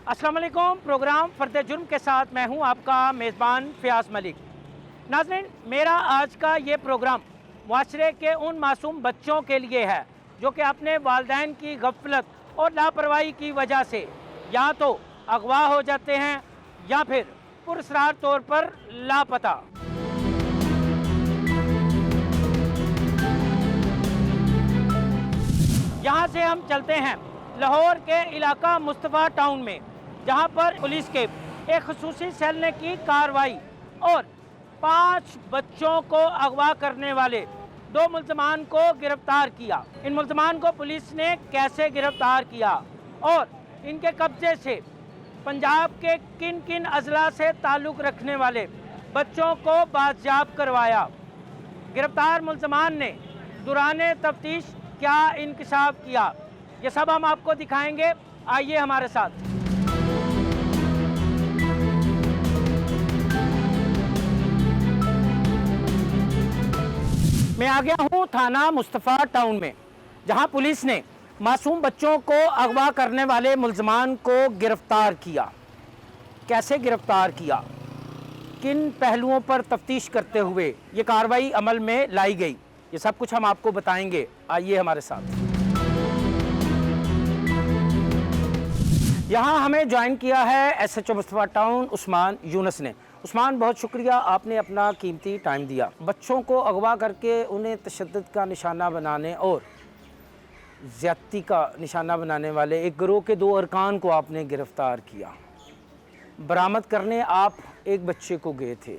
अस्सलाम वालेकुम। प्रोग्राम फ़र्द जुर्म के साथ मैं हूं आपका मेज़बान फ़याज़ मलिक। नाज़रीन, मेरा आज का ये प्रोग्राम माशरे के उन मासूम बच्चों के लिए है जो कि अपने वालिदैन की गफलत और लापरवाही की वजह से या तो अगवा हो जाते हैं या फिर पुरस्रार तौर पर लापता। यहाँ से हम चलते हैं लाहौर के इलाका मुस्तफ़ा टाउन में, जहाँ पर पुलिस के एक खसूसी सेल ने की कार्रवाई और 5 बच्चों को अगवा करने वाले 2 मुल्ज़मान को गिरफ्तार किया। इन मुल्ज़मान को पुलिस ने कैसे गिरफ्तार किया और इनके कब्जे से पंजाब के किन किन अजला से ताल्लुक़ रखने वाले बच्चों को बाजियाब करवाया, गिरफ्तार मुल्ज़मान ने दौरान तफ्तीश क्या इंकशाफ किया, ये सब हम आपको दिखाएंगे। आइए हमारे साथ। मैं आ गया हूँ थाना मुस्तफ़ा टाउन में, जहाँ पुलिस ने मासूम बच्चों को अगवा करने वाले मुल्ज़मान को गिरफ्तार किया। कैसे गिरफ्तार किया, किन पहलुओं पर तफ्तीश करते हुए ये कार्रवाई अमल में लाई गई, ये सब कुछ हम आपको बताएंगे। आइए हमारे साथ। यहाँ हमें ज्वाइन किया है SHO मुस्तफ़ा टाउन उस्मान यूनुस ने। उस्मान, बहुत शुक्रिया, आपने अपना कीमती टाइम दिया। बच्चों को अगवा करके उन्हें तशद्दुद का निशाना बनाने और ज़्यादती का निशाना बनाने वाले एक गिरोह के 2 अरकान को आपने गिरफ़्तार किया। बरामद करने आप एक बच्चे को गए थे,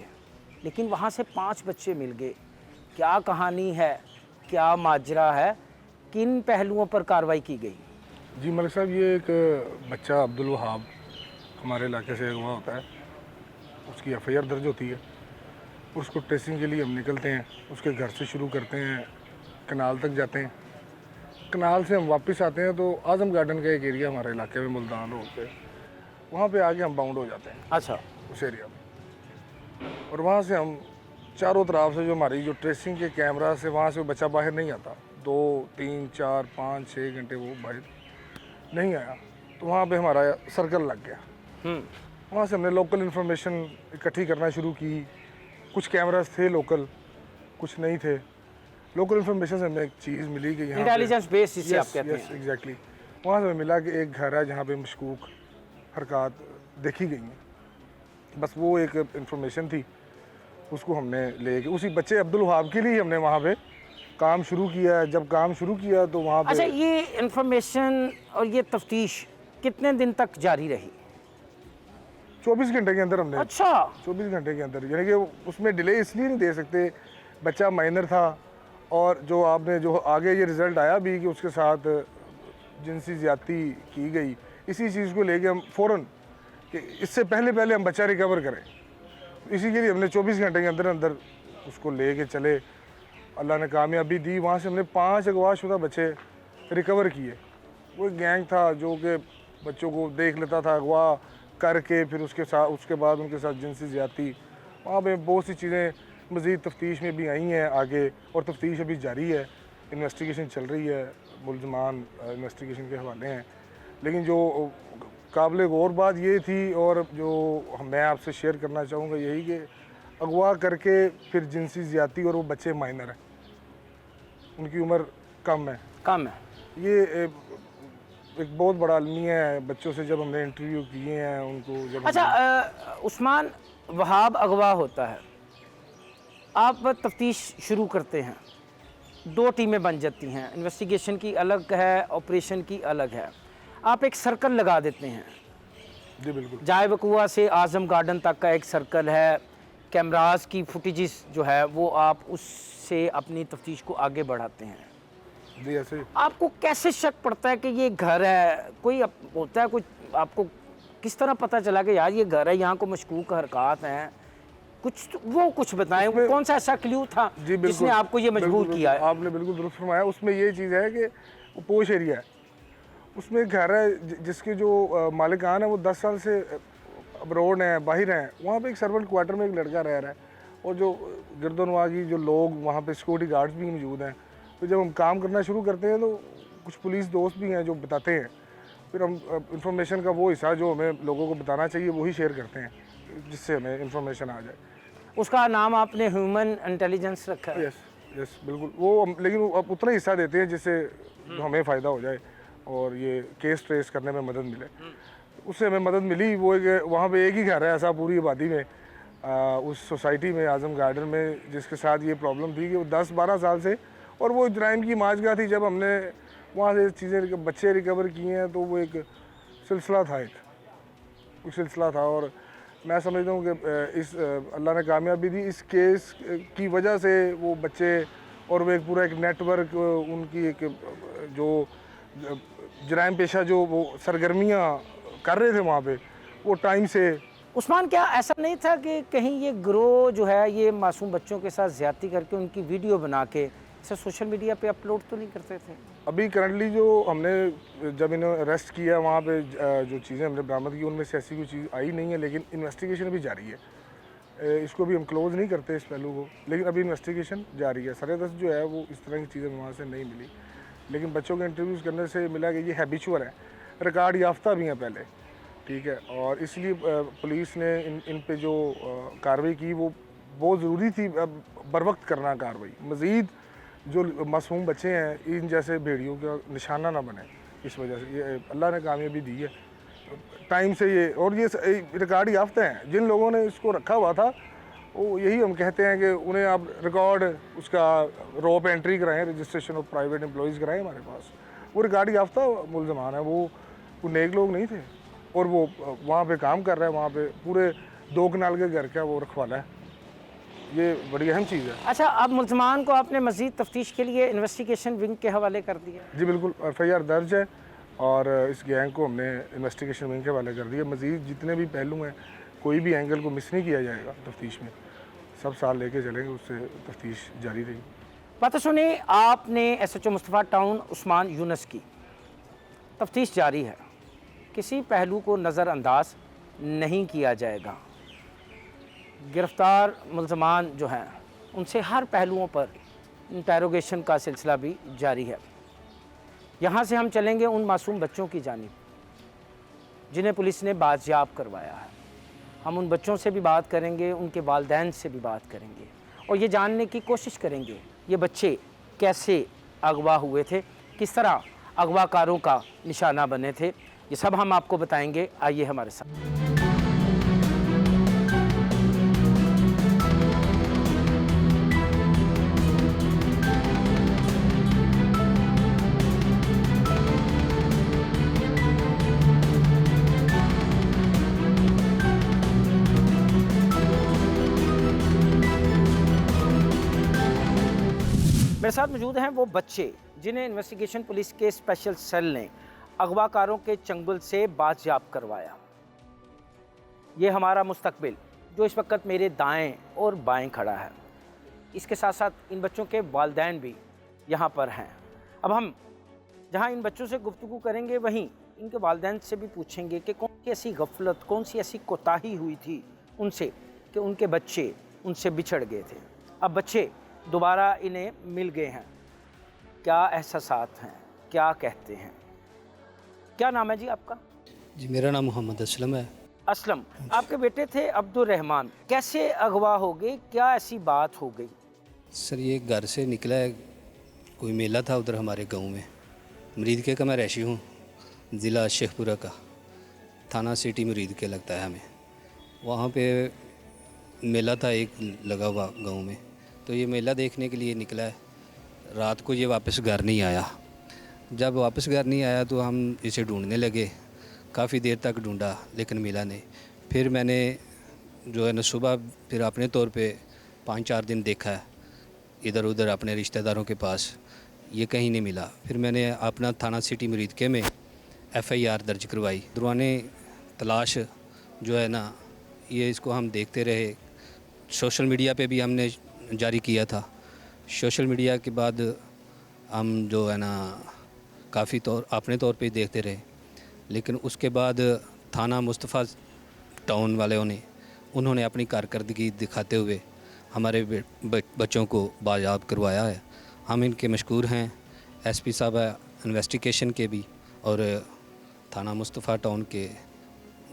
लेकिन वहाँ से 5 बच्चे मिल गए। क्या कहानी है, क्या माजरा है, किन पहलुओं पर कार्रवाई की गई? जी मलिक साहब, ये एक बच्चा अब्दुल वहाब हमारे इलाके से अगवा होता है। उसकी FIR दर्ज होती है। उसको ट्रेसिंग के लिए हम निकलते हैं। उसके घर से शुरू करते हैं, कनाल तक जाते हैं। कनाल से हम वापस आते हैं तो आज़म गार्डन का एक एरिया हमारे इलाके में मुल्तान रोड पे, वहाँ पे आके हम बाउंड हो जाते हैं। अच्छा। उस एरिया में, और वहाँ से हम चारों तरफ से जो हमारी जो ट्रेसिंग के कैमरा से, वहाँ से वो बच्चा बाहर नहीं आता। 2, 3, 4, 5, 6 घंटे वो बाहर नहीं आया, तो वहाँ पे हमारा सर्कल लग गया। वहाँ से हमने लोकल इन्फॉर्मेशन इकट्ठी करना शुरू की। कुछ कैमरास थे लोकल, कुछ नहीं थे। लोकल इन्फॉर्मेशन से हमें एक चीज़ मिली कि यहाँ इंटेलिजेंस बेस जिसे आप कहते हैं। एग्जैक्टली। वहाँ से हमें मिला कि एक घर है जहाँ पे मशकूक हरकत देखी गई हैं। बस वो एक इन्फॉर्मेशन थी, उसको हमने लेके उसी बच्चे अब्दुल वहाब के लिए हमने वहाँ पे काम शुरू किया। जब काम शुरू किया तो वहाँ पे अच्छा, ये इन्फॉर्मेशन और ये तफ्तीश कितने दिन तक जारी रही? 24 घंटे के अंदर हमने। अच्छा। 24 घंटे के अंदर, यानी कि उसमें डिले इसलिए नहीं दे सकते, बच्चा माइनर था। और जो आपने जो आगे ये रिज़ल्ट आया भी कि उसके साथ जिनसी ज़्यादती की गई, इसी चीज़ को लेके हम फ़ौरन कि इससे पहले हम बच्चा रिकवर करें, इसी के लिए हमने 24 घंटे के अंदर अंदर उसको ले कर चले। अल्लाह ने कामयाबी दी। वहाँ से हमने 5 अगवाशुदा बच्चे रिकवर किए। वो गैंग था जो कि बच्चों को देख लेता था, अगवा करके फिर उसके बाद उनके साथ जिनसी ज़्यादती। वहाँ पे बहुत सी चीज़ें मज़ीद तफ्तीश में भी आई हैं आगे, और तफ्तीश अभी जारी है, इन्वेस्टिगेशन चल रही है, मुल्ज़मान इन्वेस्टिगेशन के हवाले हैं। लेकिन जो काबिल गौर बात ये थी, और जो मैं आपसे शेयर करना चाहूँगा यही कि अगवा करके फिर जिनसी ज़्यादती, और वो बच्चे माइनर हैं, उनकी उम्र कम है। ये एक बहुत बड़ा अलमिया है। बच्चों से जब हमने इंटरव्यू किए हैं उनको, जब अच्छा, उस्मान, वहाब अगवा होता है, आप तफ्तीश शुरू करते हैं, 2 टीमें बन जाती हैं, इन्वेस्टिगेशन की अलग है, ऑपरेशन की अलग है। आप एक सर्कल लगा देते हैं। जी बिल्कुल। जाए वकुआ से आज़म गार्डन तक का एक सर्कल है। कैमरास की फुटेजेस जो है वो आप उससे अपनी तफ्तीश को आगे बढ़ाते हैं। जी ऐसे। आपको कैसे शक पड़ता है कि ये घर है? कोई होता है, कुछ आपको किस तरह पता चला कि यार ये घर है, यहाँ को मशकूक हरकत हैं? कुछ बताएं, कौन सा ऐसा क्ल्यू था जिसने आपको ये मजबूर किया है? आपने बिल्कुल दुरुस्त फरमाया। उसमें ये चीज़ है कि वो पोश एरिया है, उसमें एक घर है जिसके जो मालिकान है वो 10 साल से अब्रोड हैं, बाहर हैं। वहाँ पे एक सर्वेंट क्वार्टर में एक लड़का रह रहा है, और जो गिरदोनवा की जो लोग वहाँ पे सिक्योरिटी गार्ड्स भी मौजूद हैं। तो जब हम काम करना शुरू करते हैं तो कुछ पुलिस दोस्त भी हैं जो बताते हैं, फिर हम इंफॉर्मेशन का वो हिस्सा जो हमें लोगों को बताना चाहिए वही शेयर करते हैं, जिससे हमें इंफॉर्मेशन आ जाए। उसका नाम आपने ह्यूमन इंटेलिजेंस रखा है। यस यस बिल्कुल, वो लेकिन वो अब उतना हिस्सा देते हैं जिससे हमें फ़ायदा हो जाए और ये केस ट्रेस करने में मदद मिले। उससे हमें मदद मिली। वो एक वहाँ पे एक ही घर है ऐसा पूरी आबादी में, उस सोसाइटी में, आज़म गार्डन में, जिसके साथ ये प्रॉब्लम थी कि वो 10-12 साल से, और वो जराइम की माजगा थी। जब हमने वहाँ से चीज़ें बच्चे रिकवर किए हैं तो वो एक सिलसिला था, एक सिलसिला था। और मैं समझता हूँ कि इस अल्लाह ने कामयाबी दी इस केस की वजह से। वो बच्चे और वो एक पूरा एक नेटवर्क, उनकी एक जो जराइम पेशा जो वो सरगर्मियाँ कर रहे थे वहाँ पे, वो टाइम से। उस्मान, क्या ऐसा नहीं था कि कहीं ये ग्रोह जो है ये मासूम बच्चों के साथ ज़्यादती करके उनकी वीडियो बना के इसे सोशल मीडिया पे अपलोड तो नहीं करते थे? अभी करंटली जो हमने जब इन्हें अरेस्ट किया वहाँ पे जो चीज़ें हमने बरामद की उनमें से ऐसी कोई चीज़ आई नहीं है, लेकिन इन्वेस्टिगेशन अभी जारी है। इसको भी हम क्लोज़ नहीं करते इस पहलू को, लेकिन अभी इन्वेस्टिगेशन जारी है। सरेदस्त जो है वो इस तरह की चीज़ें वहाँ से नहीं मिली, लेकिन बच्चों के इंटरव्यूज़ करने से मिला कि ये हैबिचुअल है, रिकॉर्ड याफ्ता भी हैं पहले, ठीक है। और इसलिए पुलिस ने इन पे जो कार्रवाई की वो बहुत ज़रूरी थी, बर वक्त करना कार्रवाई। मज़ीद जो मासूम बच्चे हैं इन जैसे भेड़ियों का निशाना ना बने, इस वजह से ये अल्लाह ने कामयाबी दी है टाइम से। ये और ये रिकॉर्ड याफ्ता हैं जिन लोगों ने इसको रखा हुआ था, वो यही हम कहते हैं कि उन्हें आप रिकॉर्ड उसका रॉ पे एंट्री कराएँ, रजिस्ट्रेशन ऑफ प्राइवेट एम्प्लॉयज़ कराएँ हमारे पास। वो रिकॉर्ड याफ्ता मुलजमान है, वो नेक लोग नहीं थे, और वो वहाँ पे काम कर रहा है। वहाँ पे पूरे 2 कनाल के घर का वो रखवाला है। ये बड़ी अहम चीज़ है। अच्छा, अब मुल्ज़मान को आपने मज़ीद तफ्तीश के लिए इन्वेस्टिगेशन विंग के हवाले कर दिया? जी बिल्कुल, FIR दर्ज है और इस गैंग को हमने इन्वेस्टिगेशन विंग के हवाले कर दिया। मज़ीद जितने भी पहलू हैं, कोई भी एंगल को मिस नहीं किया जाएगा तफ्तीश में, सब साल लेके चलेंगे, उससे तफ्तीश जारी रहेगी। बात सुनिए, आपने SHO मुस्तफ़ा टाउन उस्मान यूनुस की तफ्तीश जारी है, किसी पहलू को नज़रअंदाज नहीं किया जाएगा। गिरफ़्तार मुल्ज़मान जो हैं उनसे हर पहलुओं पर इंटेरोगेशन का सिलसिला भी जारी है। यहाँ से हम चलेंगे उन मासूम बच्चों की जानिब जिन्हें पुलिस ने बाजियाब करवाया है। हम उन बच्चों से भी बात करेंगे, उनके वालिदैन से भी बात करेंगे और ये जानने की कोशिश करेंगे ये बच्चे कैसे अगवा हुए थे, किस तरह अगवाकारों का निशाना बने थे। ये सब हम आपको बताएंगे, आइए हमारे साथ। मेरे साथ मौजूद हैं वो बच्चे जिन्हें इन्वेस्टिगेशन पुलिस के स्पेशल सेल ने अगवाकारों के चंगुल से बाजियाब करवाया। ये हमारा मुस्तकबिल जो इस वक्त मेरे दाएं और बाएं खड़ा है, इसके साथ साथ इन बच्चों के वालिदैन भी यहाँ पर हैं। अब हम जहाँ इन बच्चों से गुफ्तगू करेंगे वहीं इनके वालिदैन से भी पूछेंगे कि कौन सी ऐसी गफलत, कौन सी ऐसी कोताही हुई थी उनसे कि उनके बच्चे उनसे बिछड़ गए थे। अब बच्चे दोबारा इन्हें मिल गए हैं, क्या एहसासात हैं, क्या कहते हैं? क्या नाम है जी आपका? जी मेरा नाम मोहम्मद असलम है। असलम, आपके बेटे थे अब्दुल रहमान, कैसे अगवा हो गए, क्या ऐसी बात हो गई? सर ये घर से निकला है, कोई मेला था उधर हमारे गांव में, मुरीदके का मैं रहशी हूँ, ज़िला शेखपुरा का, थाना सिटी मुरीदके लगता है हमें। वहाँ पे मेला था एक लगा हुआ गांव में, तो ये मेला देखने के लिए निकला है। रात को ये वापस घर नहीं आया। जब वापस घर नहीं आया तो हम इसे ढूंढने लगे, काफ़ी देर तक ढूंढा लेकिन मिला नहीं। फिर मैंने जो है ना सुबह फिर अपने तौर पे 5-4 दिन देखा है इधर उधर अपने रिश्तेदारों के पास, ये कहीं नहीं मिला। फिर मैंने अपना थाना सिटी मुरीदके में FIR दर्ज करवाई। दरवाने तलाश जो है ना ये इसको हम देखते रहे। सोशल मीडिया पे भी हमने जारी किया था। सोशल मीडिया के बाद हम जो है ना काफ़ी अपने तौर पे देखते रहे, लेकिन उसके बाद थाना मुस्तफ़ा टाउन वालों ने उन्होंने अपनी कारकर्दगी दिखाते हुए हमारे बच्चों को बाजियाब करवाया है। हम इनके मशकूर हैं। SP साहब इन्वेस्टिगेशन के भी और थाना मुस्तफ़ा टाउन के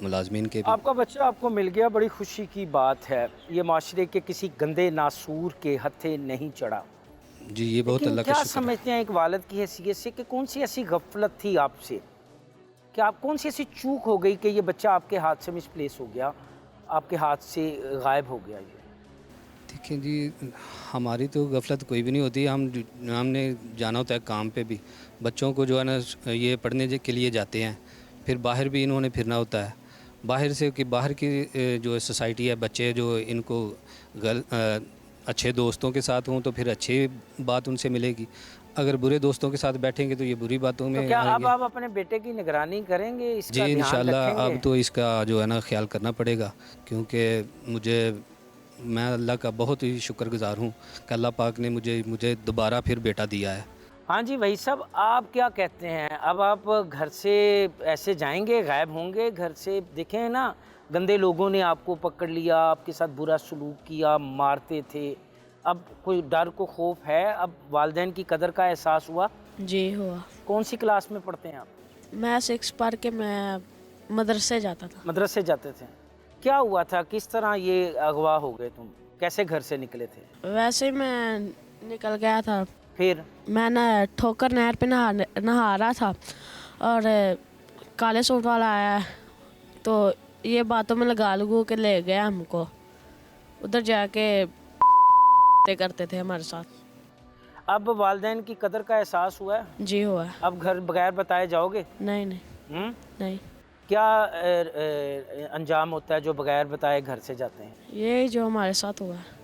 मुलाजमीन के भी। आपका बच्चा आपको मिल गया, बड़ी खुशी की बात है। ये माशरे के किसी गंदे नासूर के हत्थे नहीं चढ़ा। जी ये बहुत लेकिन अल्लाह क्या का शुक्र है। समझते हैं एक वालिद की हैसियत से कि कौन सी ऐसी गफलत थी आपसे, कि आप कौन सी ऐसी चूक हो गई कि ये बच्चा आपके हाथ से मिसप्लेस हो गया, आपके हाथ से गायब हो गया? ये देखिए जी, हमारी तो गफलत कोई भी नहीं होती। हमने जाना होता है काम पे भी। बच्चों को जो है ना ये पढ़ने के लिए जाते हैं, फिर बाहर भी इन्होंने फिरना होता है। बाहर की जो सोसाइटी है, बच्चे जो इनको अच्छे दोस्तों के साथ हों तो फिर अच्छी बात उनसे मिलेगी, अगर बुरे दोस्तों के साथ बैठेंगे तो ये बुरी बातों में तो क्या अब आएंगे। आप अपने बेटे की निगरानी करेंगे, इसका जी ध्यान इंशाल्लाह रखेंगे? अब तो इसका जो है ना ख्याल करना पड़ेगा, क्योंकि मैं अल्लाह का बहुत ही शुक्रगुजार हूँ कि अल्लाह पाक ने मुझे दोबारा फिर बेटा दिया है। हाँ जी भाई साहब, आप क्या कहते हैं? अब आप घर से ऐसे जाएंगे, गायब होंगे घर से? देखें ना, गंदे लोगों ने आपको पकड़ लिया, आपके साथ बुरा सलूक किया, मारते थे। अब कोई डर को खौफ है? अब वालिदैन की कदर का एहसास हुआ? जी हुआ। कौन सी क्लास में पढ़ते हैं आप? मैं 6 पढ़ के मैं मदरसे जाता था। मदरसे जाते थे। क्या हुआ था, किस तरह ये अगवा हो गए तुम, कैसे घर से निकले थे? वैसे ही मैं निकल गया था। फिर मैं ना ठोकर नहर पे नहा रहा था और काले सूट वाला आया, तो ये बातों में लगा लगू के ले गया हमको। उधर जाके करते थे हमारे साथ। अब वालिदैन की कदर का एहसास हुआ है? जी हुआ। अब घर बगैर बताए जाओगे? नहीं नहीं हम्म? नहीं, क्या अंजाम होता है जो बगैर बताए घर से जाते हैं? यही जो हमारे साथ हुआ है।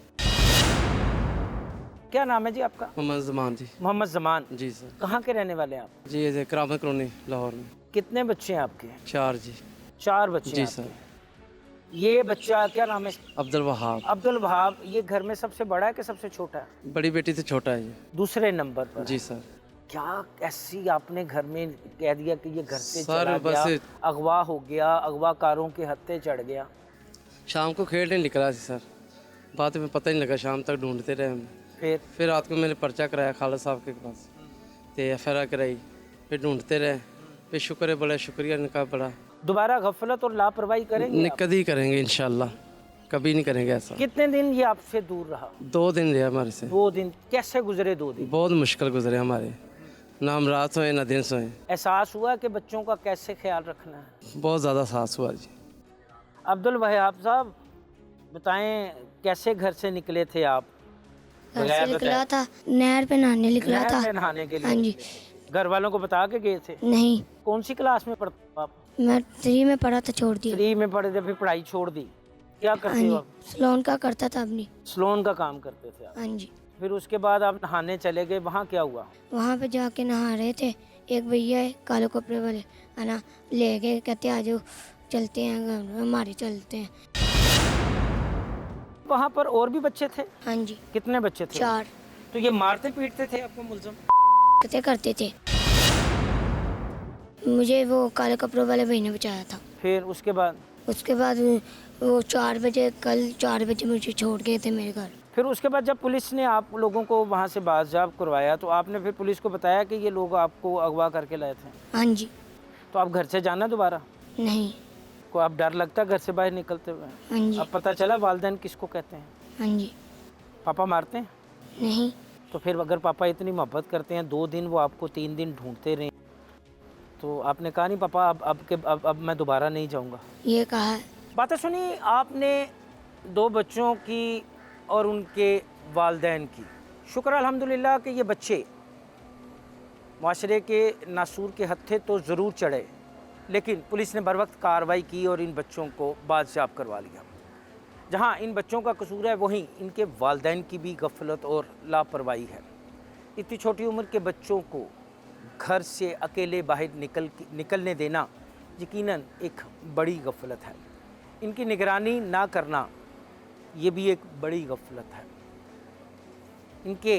क्या नाम है जी आपका? मोहम्मद जमान जी। मोहम्मद जमान। जी सर। कहाँ के रहने वाले हैं आप? जी ये करामत कॉलोनी लाहौर में। कितने बच्चे हैं आपके? 4 जी। 4 बच्चे जी हैं सर। आपके। ये बच्चा क्या नाम है? अब्दुल वहाब। अब्दुल वहाब। ये घर में सबसे बड़ा है कि सबसे छोटा है? बड़ी बेटी से छोटा है ये। दूसरे नंबर पर। जी सर। क्या ऐसी आपने घर में कह दिया कि ये घर से सर, चला बस गया, अगवा हो गया, अगवाकारों के हत्थे चढ़ गया? शाम को खेलने निकला थी सर, बाद में पता नहीं लगा, शाम तक ढूंढते रहे हम। फिर रात को मैंने पर्चा कराया खालिद साहब के पास, तो FIR कराई, फिर ढूंढते रहे। फिर शुक्र है, बड़ा शुक्रिया इनका बड़ा। दोबारा गफलत और लापरवाही करेंगे आप? कभी करेंगे इंशाल्लाह, कभी नहीं करेंगे ऐसा। कितने दिन ये आपसे दूर रहा? 2 दिन रहे हमारे से। 2 दिन। कैसे गुजरे 2 दिन? बहुत मुश्किल गुजरे हमारे, ना हम रात सोए ना दिन सोए। एहसास हुआ कि बच्चों का कैसे ख्याल रखना है? बहुत ज़्यादा एहसास हुआ जी। अब्दुल वहाब साहब बताएं, कैसे घर से निकले थे आप? घर से निकला था, नहर पे नहाने निकला नहर था। पे नहाने के लिए? हाँ जी। घर वालों को बता के गए थे? नहीं, कौन सी क्लास में पढ़ते हो आप? मैं 3 में पढ़ा था, छोड़ दिया। 3 में पढ़े थे, फिर पढ़ाई छोड़ दी। क्या हाँ करते हो जी, आप? सलोन का करता था अपनी। सलोन का काम करते थे आप? हाँ जी। फिर उसके बाद आप नहाने चले गए, वहाँ क्या हुआ? वहाँ पे जाके नहा रहे थे, एक भैया है काले कपड़े वाले, है ना, ले गए, कहते आ जाओ चलते हैं घर, हमारे चलते हैं। वहाँ पर और भी बच्चे थे? हाँ जी। कितने बच्चे थे? 4 तो ये मारते पीटते थे आपको मुलजम? करते थे। मुझे वो काले कपड़ों वाले भाई ने बचाया था। फिर उसके बाद? उसके बाद वो 4 बजे, कल 4 बजे मुझे छोड़ गए थे मेरे घर। फिर उसके बाद जब पुलिस ने आप लोगों को वहाँ से बाज़ाब करवाया तो आपने फिर पुलिस को बताया कि ये लोग आपको अगवा करके लाए थे? हाँ जी। तो आप घर से जाना दोबारा? नहीं। को आप डर लगता घर से बाहर निकलते हुए? हाँ जी। अब पता चला वालिदैन किसको कहते हैं? हाँ जी। पापा मारते हैं? नहीं। तो फिर अगर पापा इतनी मोहब्बत करते हैं, 2 दिन वो आपको 3 दिन ढूंढते रहे, तो आपने कहा नहीं पापा अब मैं दोबारा नहीं जाऊँगा? ये कहा है। बातें सुनी आपने 2 बच्चों की और उनके वालिदैन की। शुक्र अल्हम्दुलिल्लाह कि ये बच्चे माशरे के नासूर के हत्थे तो ज़रूर चढ़े, लेकिन पुलिस ने बर वक्त कार्रवाई की और इन बच्चों को बादशाब करवा लिया। जहाँ इन बच्चों का कसूर है, वहीं इनके वालिदैन की भी गफलत और लापरवाही है। इतनी छोटी उम्र के बच्चों को घर से अकेले बाहर निकलने देना यकीनन एक बड़ी गफलत है। इनकी निगरानी ना करना ये भी एक बड़ी गफलत है। इनके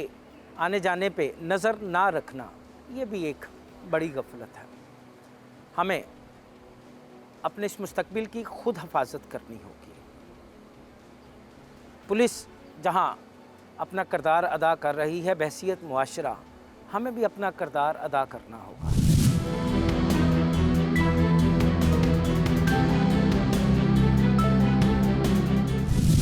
आने जाने पे नज़र ना रखना ये भी एक बड़ी गफलत है। हमें अपने इस मुस्तकबिल की खुद हिफाजत करनी होगी। पुलिस जहां अपना किरदार अदा कर रही है बहैसियत मुआशरा, हमें भी अपना किरदार अदा करना होगा।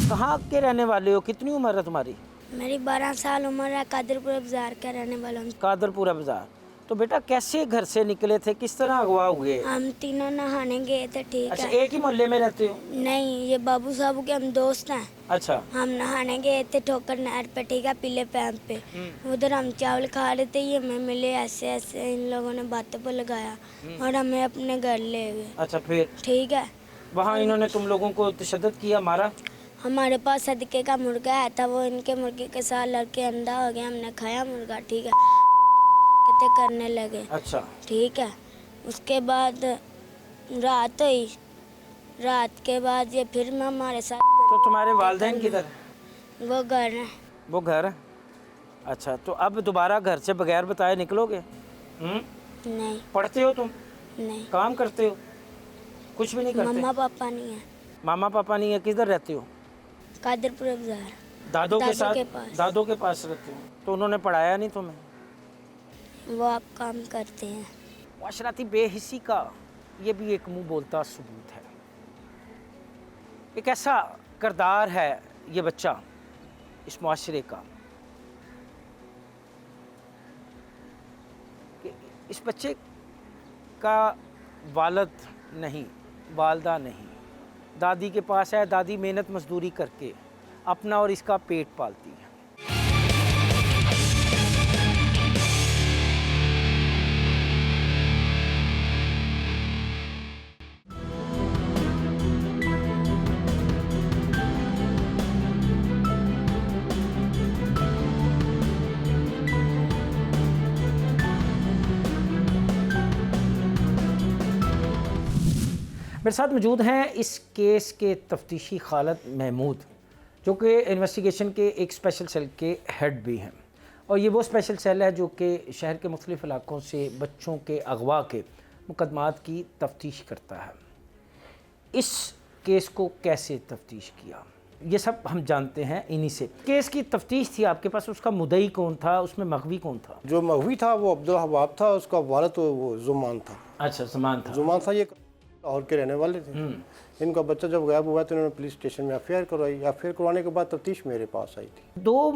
कहाँ के रहने वाले हो, कितनी उम्र है तुम्हारी? मेरी 12 साल उम्र है, कादरपुर बाजार का रहने वाला हूँ। कादरपुरा बाजार। तो बेटा कैसे घर से निकले थे, किस तरह अगवा हुए? हम तीनों नहाने गए थे, ठीक अच्छा, है। एक ही मोहल्ले में रहते हो? नहीं, ये बाबू साहब के हम दोस्त हैं। अच्छा। हम नहाने गए थे ठोकर नहर पे, ठीक है, पीले पैंप पे। उधर हम चावल खा रहे थे, ये हमें मिले, ऐसे ऐसे इन लोगों ने बातों पर लगाया और हमें अपने घर ले गए। अच्छा, फिर? ठीक है। वहाँ इन्होंने तुम लोगों को तशद्दुद किया, मारा? हमारे पास सदके का मुर्गा आया था, वो इनके मुर्गे के साथ लड़के अंधा हो गया, हमने खाया मुर्गा, ठीक है, कहते करने लगे। अच्छा। ठीक है। उसके बाद रात हुई, रात के बाद ये फिर मैं हमारे साथ। तो तुम्हारे वालिदैन किधर? वो घर है। वो घर है। अच्छा, तो अब दोबारा घर से बगैर बताए निकलोगे? नहीं। पढ़ते हो तुम? नहीं। काम करते हो? कुछ भी नहीं करते? मम्मा पापा नहीं है। मामा पापा नहीं है, किधर रहते हो? कादरपुर बाजार। दादों के साथ? के पास। दादों के पास रहते हो। तो उन्होंने पढ़ाया नहीं तुम्हें? वो आप काम करते हैं। माशराती बेहिसी का ये भी एक मुंह बोलता सबूत है। एक ऐसा किरदार है ये बच्चा इस माशरे का कि इस बच्चे का वालिद नहीं, वालदा नहीं, दादी के पास है। दादी मेहनत मजदूरी करके अपना और इसका पेट पालती है। मेरे साथ मौजूद हैं इस केस के तफ्तीशी खालिद महमूद, जो कि इन्वेस्टिगेशन के एक स्पेशल सेल के हेड भी हैं, और ये वो स्पेशल सेल है जो कि शहर के मुख्तलिफ़ इलाकों से बच्चों के अगवा के मुकदमात की तफ्तीश करता है। इस केस को कैसे तफ्तीश किया ये सब हम जानते हैं इन्हीं से। केस की तफ्तीश थी आपके पास, उसका मुद्दई कौन था, उसमें मगवी कौन था? जो मगवी था वो अब्दुल हवाब था, उसका वालिद तो वो जुमान था। अच्छा, जुमान था। जुमान था, ये लाहौर के रहने वाले थे। इनका बच्चा जब गायब हुआ तो इन्होंने पुलिस स्टेशन में एफआईआर करवाई। एफआईआर करवाने के बाद तफ्तीश मेरे पास आई थी। 2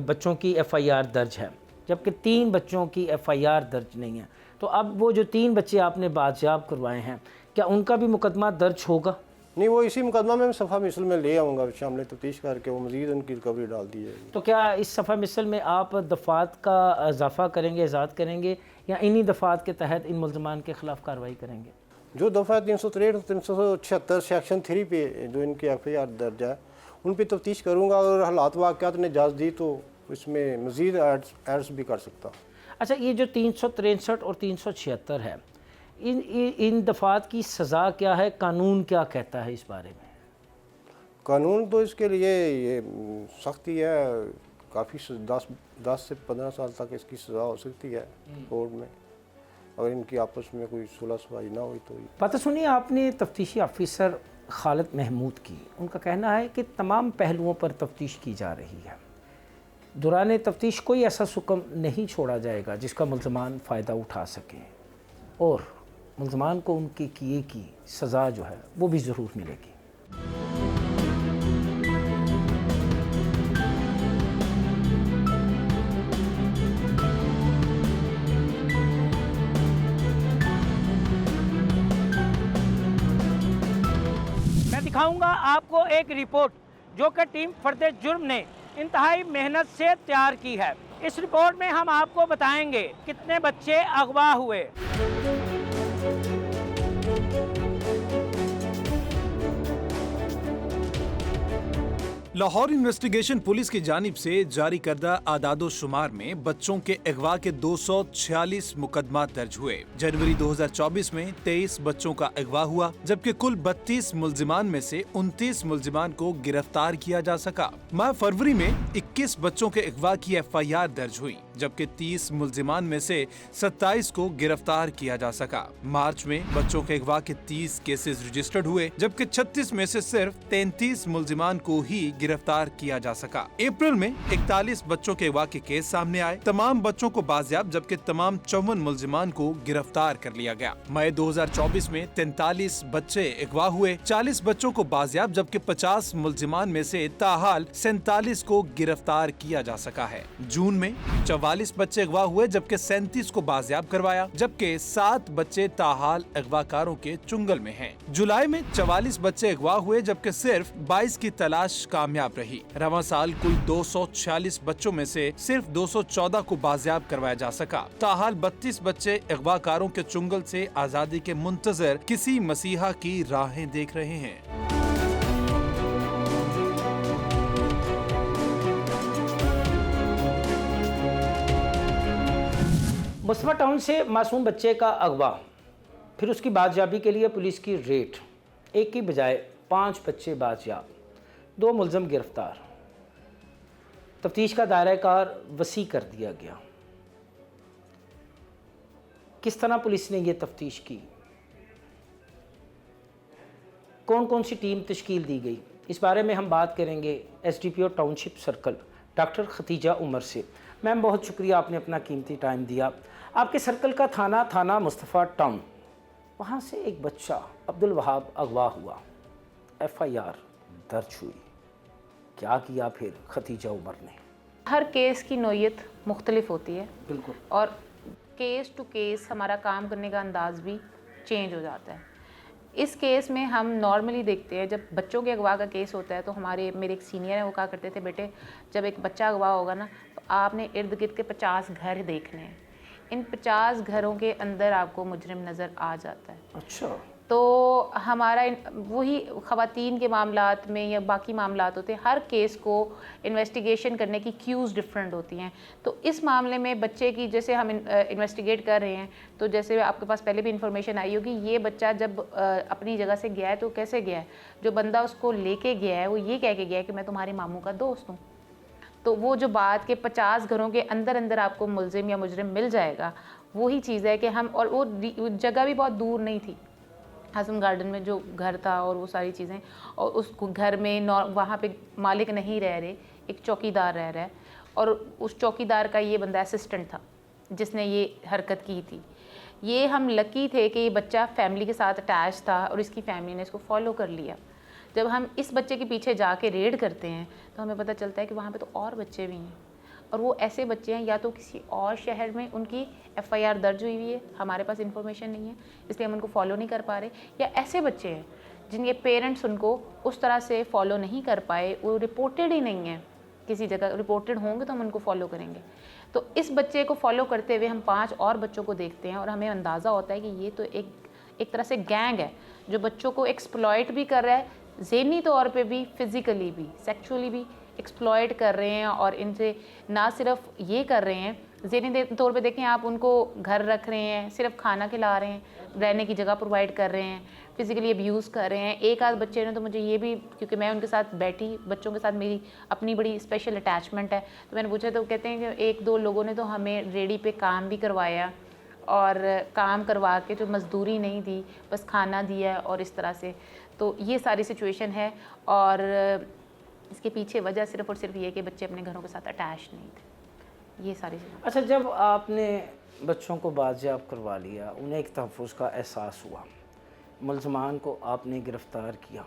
बच्चों की एफआईआर दर्ज है, जबकि 3 बच्चों की एफआईआर दर्ज नहीं है। तो अब वो जो 3 बच्चे आपने बाजियाब करवाए हैं, क्या उनका भी मुकदमा दर्ज होगा? नहीं, वो इसी मुकदमा में सफ़ा मिसल में ले आऊँगा, शामिल तफ्तीश करके वो मज़ीद उनकी रिकवरी डाल दी जाएगी। तो क्या इस सफ़ा मिसल में आप दफ़ात का इजाफ़ा करेंगे, इजाद करेंगे, या इन्हीं दफ़ात के तहत इन मुल्ज़मान के ख़िलाफ़ कार्रवाई करेंगे? जो दफ़ा 363 और 376 सेक्शन 3 पे जो इनकी एफआईआर दर्ज है उन पे तफ्तीश करूँगा, और हालात वाक़यात ने इजाज़त दी तो इसमें मज़ीद एड्स भी कर सकता। अच्छा, ये जो 363 और 376 है, इन दफ़ात की सज़ा क्या है, कानून क्या कहता है इस बारे में? कानून तो इसके लिए ये सख्ती है, काफ़ी 10 से 15 साल तक इसकी सज़ा हो सकती है कोर्ट में, अगर इनकी आपस में कोई सुलह सफाई ना हुई तो। बात सुनिए, आपने तफ्तीशी ऑफिसर खालिद महमूद की, उनका कहना है कि तमाम पहलुओं पर तफ्तीश की जा रही है। दौरान तफ्तीश कोई ऐसा हुक्म नहीं छोड़ा जाएगा जिसका मुल्ज़मान फ़ायदा उठा सके, और मुल्ज़मान को उनके किए की सज़ा जो है वो भी ज़रूर मिलेगी। मैं दिखाऊंगा आपको एक रिपोर्ट जो कि टीम फर्दे जुर्म ने इंतहाई मेहनत से तैयार की है। इस रिपोर्ट में हम आपको बताएंगे कितने बच्चे अगवा हुए। लाहौर इन्वेस्टिगेशन पुलिस की जानिब से जारी करदा आदादो शुमार में बच्चों के अगवा के 246 मुकदमा दर्ज हुए। जनवरी 2024 में 23 बच्चों का अगवा हुआ, जबकि कुल 32 मुल्जिमान में से 29 मुल्जिमान को गिरफ्तार किया जा सका। माह फरवरी में 21 बच्चों के अगवा की एफआईआर दर्ज हुई, जबकि 30 मुल्जिमान में से 27 को गिरफ्तार किया जा सका। मार्च में बच्चों के अगवा के 30 केसेस रजिस्टर्ड हुए, जबकि 36 में से सिर्फ 33 मुल्जिमान को ही गिरफ्तार किया जा सका। अप्रैल में 41 बच्चों के अगवा के केस सामने आए, तमाम बच्चों को बाजियाब, जबकि तमाम 54 मुल्जिमान को गिरफ्तार कर लिया गया। मई 2024 में 43 बच्चे अगवा हुए, 40 बच्चों को बाजियाब, जबकि 50 मुल्जिमान में से ताहाल 47 को गिरफ्तार किया जा सका है। जून में 44 बच्चे अगवा हुए, जबकि 37 को बाजियाब करवाया, जबकि 7 बच्चे ताहाल अगवाकारों के चुंगल में हैं। जुलाई में 44 बच्चे अगवा हुए, जबकि सिर्फ 22 की तलाश कामयाब रही। रवां साल कुल 246 बच्चों में से सिर्फ 214 को बाजियाब करवाया जा सका। ताहाल 32 बच्चे अगवाकारों के चुंगल से आजादी के मुंतजर किसी मसीहा की राहें देख रहे हैं। मुस्तफा टाउन से मासूम बच्चे का अगवा, फिर उसकी बाजियाबी के लिए पुलिस की रेड, एक की बजाय 5 बच्चे बाजियाब, 2 मुलजम गिरफ्तार, तफ्तीश का दायरा कार वसी कर दिया गया। किस तरह पुलिस ने ये तफ्तीश की, कौन कौन सी टीम तश्कील दी गई, इस बारे में हम बात करेंगे SDPO township circle doctor Khatija Umar से। मैम, बहुत शुक्रिया, आपने अपना कीमती टाइम दिया। आपके सर्कल का थाना मुस्तफ़ा टाउन, वहाँ से एक बच्चा अब्दुल वहाब अगवा हुआ, FIR दर्ज हुई, क्या किया फिर खतीजा उमर ने? हर केस की नोयत मुख्तलिफ होती है, बिल्कुल, और केस टू केस हमारा काम करने का अंदाज़ भी चेंज हो जाता है। इस केस में हम नॉर्मली देखते हैं, जब बच्चों के अगवा का केस होता है तो मेरे एक सीनियर हैं, वो कहा करते थे, बेटे जब एक बच्चा अगवा होगा ना, तो आपने इर्द गिर्द के 50 घर देखने हैं। इन 50 घरों के अंदर आपको मुजरिम नज़र आ जाता है। अच्छा, तो हमारा वही ख़वातीन के मामलात में या बाकी मामलात होते हैं, हर केस को इन्वेस्टिगेशन करने की क्यूज़ डिफरेंट होती हैं। तो इस मामले में बच्चे की जैसे हम इन्वेस्टिगेट कर रहे हैं, तो जैसे आपके पास पहले भी इंफॉर्मेशन आई होगी, ये बच्चा जब अपनी जगह से गया है तो कैसे गया है, जो बंदा उसको लेके गया है वो ये कह के गया है कि मैं तुम्हारे मामू का दोस्त हूँ। तो वो जो बात के 50 घरों के अंदर अंदर आपको मुलजिम या मुजरिम मिल जाएगा, वही चीज़ है कि हम, और वो जगह भी बहुत दूर नहीं थी, हसन गार्डन में जो घर था और वो सारी चीज़ें, और उस घर में वहाँ पे मालिक नहीं रह रहे, एक चौकीदार रह रहा है, और उस चौकीदार का ये बंदा असिस्टेंट था जिसने ये हरकत की थी। ये हम लकी थे कि ये बच्चा फैमिली के साथ अटैच था और इसकी फैमिली ने इसको फॉलो कर लिया। जब हम इस बच्चे के पीछे जाके रेड करते हैं तो हमें पता चलता है कि वहाँ पे तो और बच्चे भी हैं, और वो ऐसे बच्चे हैं या तो किसी और शहर में उनकी FIR दर्ज हुई हुई है, हमारे पास इंफॉर्मेशन नहीं है इसलिए हम उनको फॉलो नहीं कर पा रहे, या ऐसे बच्चे हैं जिनके पेरेंट्स उनको उस तरह से फॉलो नहीं कर पाए, वो रिपोर्टेड ही नहीं है किसी जगह, रिपोर्टेड होंगे तो हम उनको फॉलो करेंगे। तो इस बच्चे को फॉलो करते हुए हम 5 और बच्चों को देखते हैं और हमें अंदाज़ा होता है कि ये तो एक तरह से गैंग है जो बच्चों को एक्सप्लॉइट भी कर रहा है, ज़हनी तौर पे भी, फिज़िकली भी, सेक्सुअली भी एक्सप्लॉइट कर रहे हैं। और इनसे ना सिर्फ ये कर रहे हैं, ज़हनी तौर पे देखें आप, उनको घर रख रहे हैं, सिर्फ खाना खिला रहे हैं, रहने की जगह प्रोवाइड कर रहे हैं, फिज़िकली अब्यूज़ कर रहे हैं। एक आध बच्चे ने तो मुझे ये भी, क्योंकि मैं उनके साथ बैठी, बच्चों के साथ मेरी अपनी बड़ी स्पेशल अटैचमेंट है, तो मैंने पूछा तो कहते हैं कि 1-2 लोगों ने तो हमें रेडी पे काम भी करवाया, और काम करवा के जो मज़दूरी नहीं दी, बस खाना दिया, और इस तरह से। तो ये सारी सिचुएशन है, और इसके पीछे वजह सिर्फ़ और सिर्फ ये कि बच्चे अपने घरों के साथ अटैच नहीं थे, ये सारी चीज़ें। अच्छा, जब आपने बच्चों को बाजियाब करवा लिया, उन्हें एक तहफ़्फ़ुज़ का एहसास हुआ, मुल्ज़मान को आपने गिरफ़्तार किया,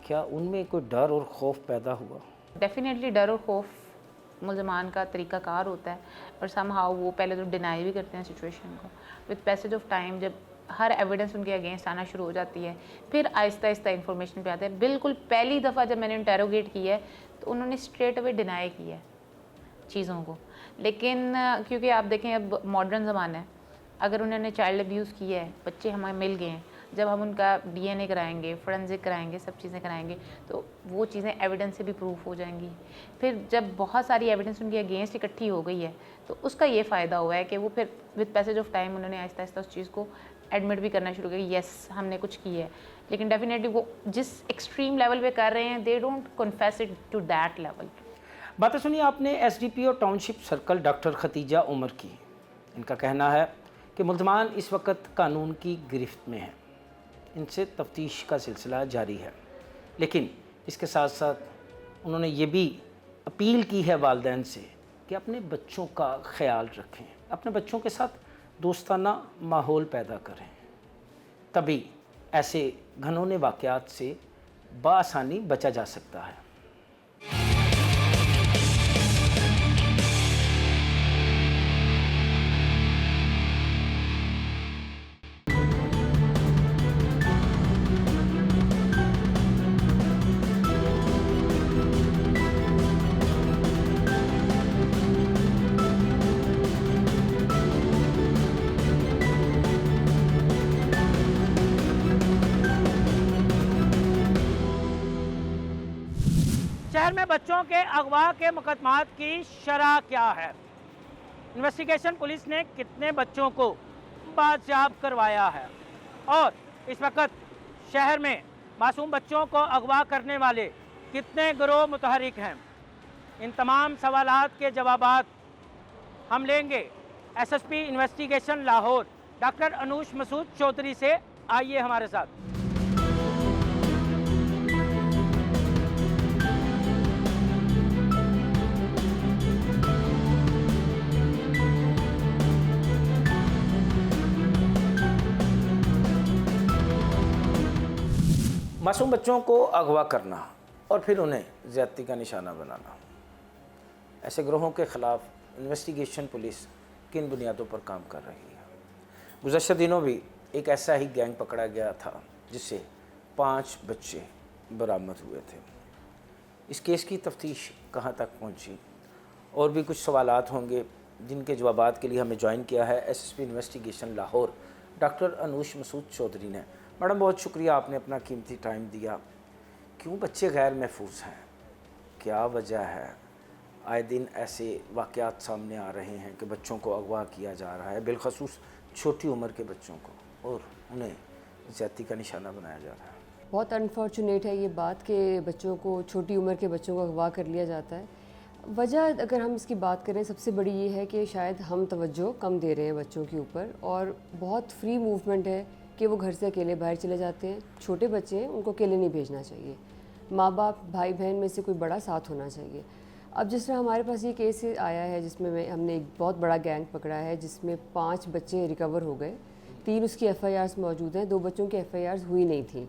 क्या उनमें कोई डर और खौफ पैदा हुआ? डेफिनेटली डर और खौफ मुल्ज़मान का तरीक़ाकार होता है, और समहाउ वो पहले तो डिनाई भी करते हैं सिचुएशन को। विद पैसेज ऑफ टाइम जब हर एविडेंस उनके अगेंस्ट आना शुरू हो जाती है, फिर आहिस्ता आहिस्ता इन्फॉर्मेशन पे आता है। बिल्कुल पहली दफ़ा जब मैंने इंटेरोगेट किया है तो उन्होंने स्ट्रेट अवे डिनाई किया है चीज़ों को, लेकिन क्योंकि आप देखें अब मॉडर्न ज़माना है, अगर उन्होंने चाइल्ड अब्यूज़ किया है, बच्चे हमें मिल गए हैं, जब हम उनका DNA कराएंगे, फोरेंसिक कराएंगे, सब चीज़ें कराएंगे, तो वो चीज़ें एविडेंस से भी प्रूफ हो जाएंगी। फिर जब बहुत सारी एविडेंस उनके अगेंस्ट इकट्ठी हो गई है तो उसका ये फ़ायदा हुआ है कि वो फिर विद पैसेज ऑफ टाइम उन्होंने आहिस्ता आहिस्ता उस चीज़ को एडमिट भी करना शुरू किया, यस हमने कुछ किया है। लेकिन डेफिनेटली वो जिस एक्सट्रीम लेवल पे कर रहे हैं, they don't confess it to that level. बातें सुनिए आपने SDPO township circle doctor Khatija Umar की। इनका कहना है कि मुल्ज़मान इस वक्त कानून की गिरफ्त में हैं, इनसे तफ्तीश का सिलसिला जारी है, लेकिन इसके साथ साथ उन्होंने ये भी अपील की है वालिदैन से कि अपने बच्चों का ख्याल रखें, अपने बच्चों के साथ दोस्ताना माहौल पैदा करें, तभी ऐसे घिनौने वाक़यात से बआसानी बचा जा सकता है। शहर में बच्चों के अगवा के मुकदमात की शरह क्या है? इन्वेस्टिगेशन पुलिस ने कितने बच्चों को बाजियाब करवाया है? और इस वक्त शहर में मासूम बच्चों को अगवा करने वाले कितने गिरोह मुतहरिक हैं? इन तमाम सवालात के जवाबात हम लेंगे SSP investigation Lahore doctor Anoosh Masood Chaudhry से। आइए हमारे साथ। मासूम बच्चों को अगवा करना और फिर उन्हें ज़्यादती का निशाना बनाना, ऐसे गिरोहों के ख़िलाफ़ इन्वेस्टिगेशन पुलिस किन बुनियादों पर काम कर रही है? गुज़श्ता दिनों भी एक ऐसा ही गैंग पकड़ा गया था जिससे 5 बच्चे बरामद हुए थे। इस केस की तफ्तीश कहाँ तक पहुँची? और भी कुछ सवालात होंगे जिनके जवाबात के लिए हमें ज्वाइन किया है SSP investigation Lahore doctor Anoosh Masood Chaudhry ने। मैडम, बहुत शुक्रिया, आपने अपना कीमती टाइम दिया। क्यों बच्चे गैर महफूज हैं? क्या वजह है? आए दिन ऐसे वाक़यात सामने आ रहे हैं कि बच्चों को अगवा किया जा रहा है, बिलखसूस छोटी उम्र के बच्चों को, और उन्हें ज़्यादती का निशाना बनाया जा रहा है। बहुत अनफॉर्चुनेट है ये बात कि बच्चों को, छोटी उम्र के बच्चों को अगवा कर लिया जाता है। वजह अगर हम इसकी बात करें, सबसे बड़ी ये है कि शायद हम तवज्जो कम दे रहे हैं बच्चों के ऊपर, और बहुत फ्री मूवमेंट है कि वो घर से अकेले बाहर चले जाते हैं। छोटे बच्चे हैं, उनको अकेले नहीं भेजना चाहिए। माँ बाप, भाई बहन में से कोई बड़ा साथ होना चाहिए। अब जिस तरह हमारे पास ये केस आया है जिसमें हमने एक बहुत बड़ा गैंग पकड़ा है जिसमें 5 बच्चे रिकवर हो गए। 3 उसकी FIRs मौजूद हैं, 2 बच्चों की FIRs हुई नहीं थी।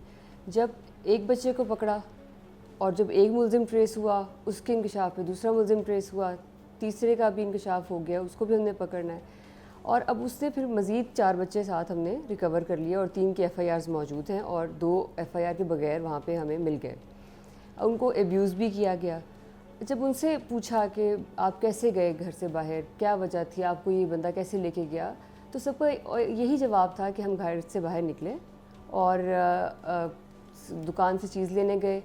जब एक बच्चे को पकड़ा और जब एक मुलजिम ट्रेस हुआ, उसके इंकशाफ पे दूसरा मुलजिम ट्रेस हुआ, तीसरे का भी इंकशाफ हो गया, उसको भी हमने पकड़ना है। और अब उससे फिर मज़ीद 4 बच्चे साथ हमने रिकवर कर लिए और 3 की FIRs मौजूद हैं और 2 FIR के बगैर वहाँ पे हमें मिल गए। उनको एब्यूज़ भी किया गया। जब उनसे पूछा कि आप कैसे गए घर से बाहर, क्या वजह थी, आपको ये बंदा कैसे लेके गया, तो सबका यही जवाब था कि हम घर से बाहर निकले और दुकान से चीज़ लेने गए।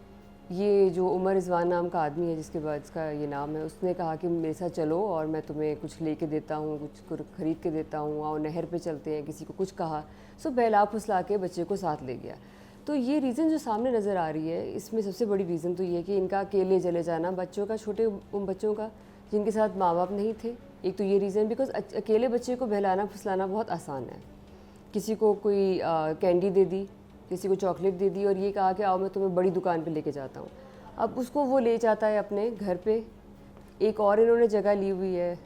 ये जो उमर रिजवान नाम का आदमी है जिसके बाद इसका ये नाम है, उसने कहा कि मेरे साथ चलो और मैं तुम्हें कुछ लेके देता हूँ, कुछ ख़रीद के देता हूँ, और नहर पे चलते हैं। किसी को कुछ कहा, सो बहला फुसला के बच्चे को साथ ले गया। तो ये रीज़न जो सामने नज़र आ रही है, इसमें सबसे बड़ी रीज़न तो ये है कि इनका अकेले चले जाना बच्चों का, छोटे बच्चों का जिनके साथ माँ बाप नहीं थे। एक तो ये रीज़न, बिकॉज अकेले बच्चे को बहलाना फुसलाना बहुत आसान है। किसी को कोई कैंडी दे दी, किसी को चॉकलेट दे दी और ये कहा कि आओ मैं तुम्हें बड़ी दुकान पे लेके जाता हूँ। अब उसको वो ले जाता है अपने घर पे। एक और इन्होंने जगह ली हुई है,